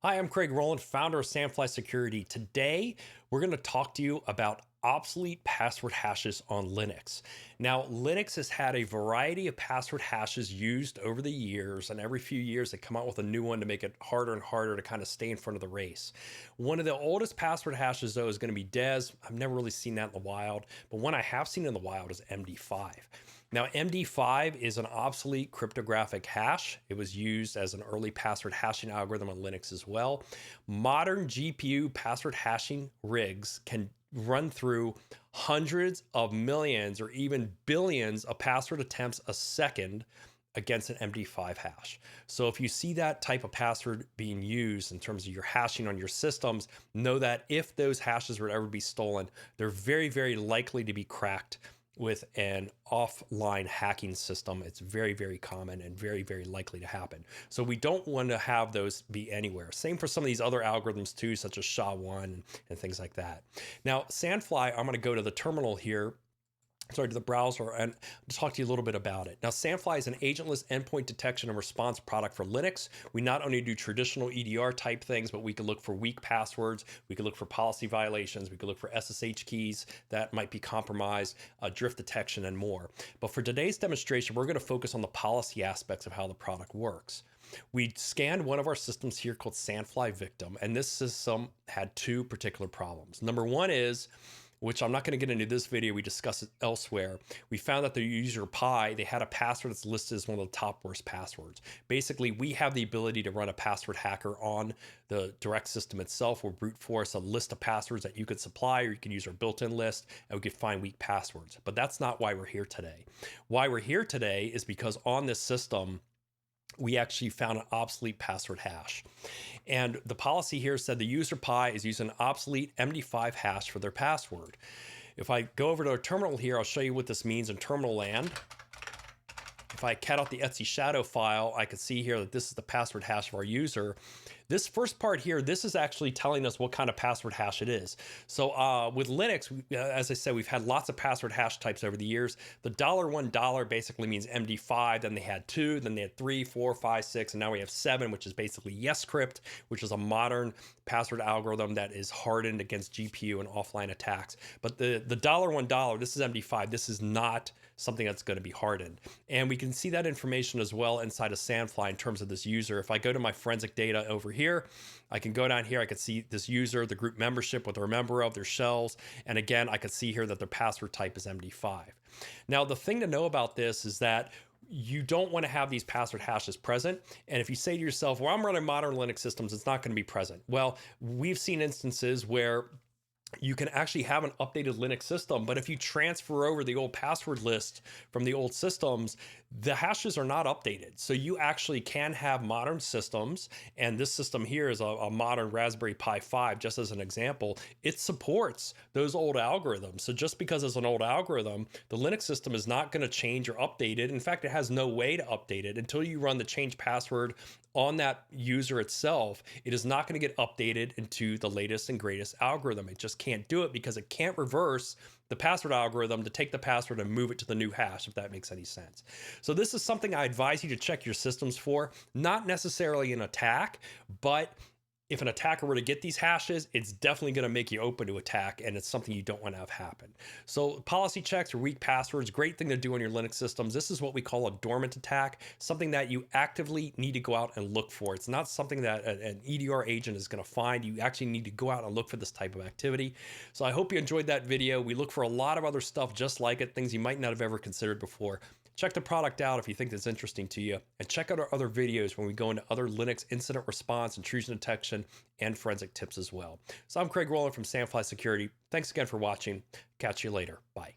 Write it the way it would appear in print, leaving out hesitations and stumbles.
Hi, I'm Craig Rowland, founder of Sandfly Security. Today, we're going to talk to you about obsolete password hashes on Linux. Now, Linux has had a variety of password hashes used over the years, and every few years they come out with a new one to make it harder and harder to kind of stay in front of the race. One of the oldest password hashes, though, is going to be DES. I've never really seen that in the wild, but one I have seen in the wild is MD5. Now, MD5 is an obsolete cryptographic hash. It was used as an early password hashing algorithm on Linux as well. Modern GPU password hashing rigs can run through hundreds of millions or even billions of password attempts a second against an MD5 hash. So if you see that type of password being used in terms of your hashing on your systems, know that if those hashes were to ever be stolen, they're very, very likely to be cracked with an offline hacking system. It's very, very common and very, very likely to happen. So we don't want to have those be anywhere. Same for some of ththese other algorithms too, such as SHA-1 and things like that. Now, Sandfly, I'm going to go to the terminal here, to the browser, and talk to you a little bit about it. Now, Sandfly is an agentless endpoint detection and response product for Linux. We not only do traditional EDR type things, but we can look for weak passwords, we can look for policy violations, we can look for SSH keys that might be compromised, drift detection, and more. But for today's demonstration, we're going to focus on the policy aspects of how the product works. We scanned one of our systems here called Sandfly Victim, and this system had two particular problems. Number one is, which I'm not going to get into this video, we discussed it elsewhere. We found that the user Pi, they had a password that's listed as one of the top worst passwords. Basically, we have the ability to run a password hacker on the direct system itself. We'll brute force a list of passwords that you could supply, or you can use our built-in list, and we could find weak passwords. But that's not why we're here today. Why we're here today is because on this system, we actually found an obsolete password hash. And the policy here said the user Pi is using an obsolete MD5 hash for their password. If I go over to our terminal here, I'll show you what this means in terminal land. If I cat out the Etsy shadow file, I can see here that this is the password hash of our user. This first part here, this is actually telling us what kind of password hash it is. So with Linux, as I said, we've had lots of password hash types over the years. The $1 basically means MD5, then they had 2, then they had 3, 4, 5, 6, and now we have 7, which is basically Yescrypt, which is a modern password algorithm that is hardened against GPU and offline attacks. But the $1, this is MD5, this is not something that's going to be hardened. And we can see that information as well inside of Sandfly in terms of this user. If I go to my forensic data over here, I can go down here, I can see this user, the group membership, what they're a member of, their shells. And again, I can see here that their password type is MD5. Now, the thing to know about this is that you don't want to have these password hashes present. And if you say to yourself, well, I'm running modern Linux systems, it's not going to be present. Well, we've seen instances where you can actually have an updated Linux system, but if you transfer over the old password list from the old systems, the hashes are not updated. So you actually can have modern systems, and this system here is a modern Raspberry Pi 5, just as an example. It supports those old algorithms. So just because it's an old algorithm, the Linux system is not going to change or update it. In fact, it has no way to update it until you run the change password on that user itself. It is not going to get updated into the latest and greatest algorithm. It just can't do it because it can't reverse the password algorithm to take the password and move it to the new hash, if that makes any sense. So this is something I advise you to check your systems for, not necessarily an attack, but if an attacker were to get these hashes, it's definitely going to make you open to attack, and it's something you don't want to have happen. So policy checks or weak passwords, great thing to do on your Linux systems. This is what we call a dormant attack, something that you actively need to go out and look for. It's not something that an EDR agent is going to find. You actually need to go out and look for this type of activity. So I hope you enjoyed that video. We look for a lot of other stuff just like it, things you might not have ever considered before. Check the product out if you think that's interesting to you, and check out our other videos when we go into other Linux incident response, intrusion detection, and forensic tips as well. So I'm Craig Rowland from Sandfly Security. Thanks again for watching. Catch you later. Bye.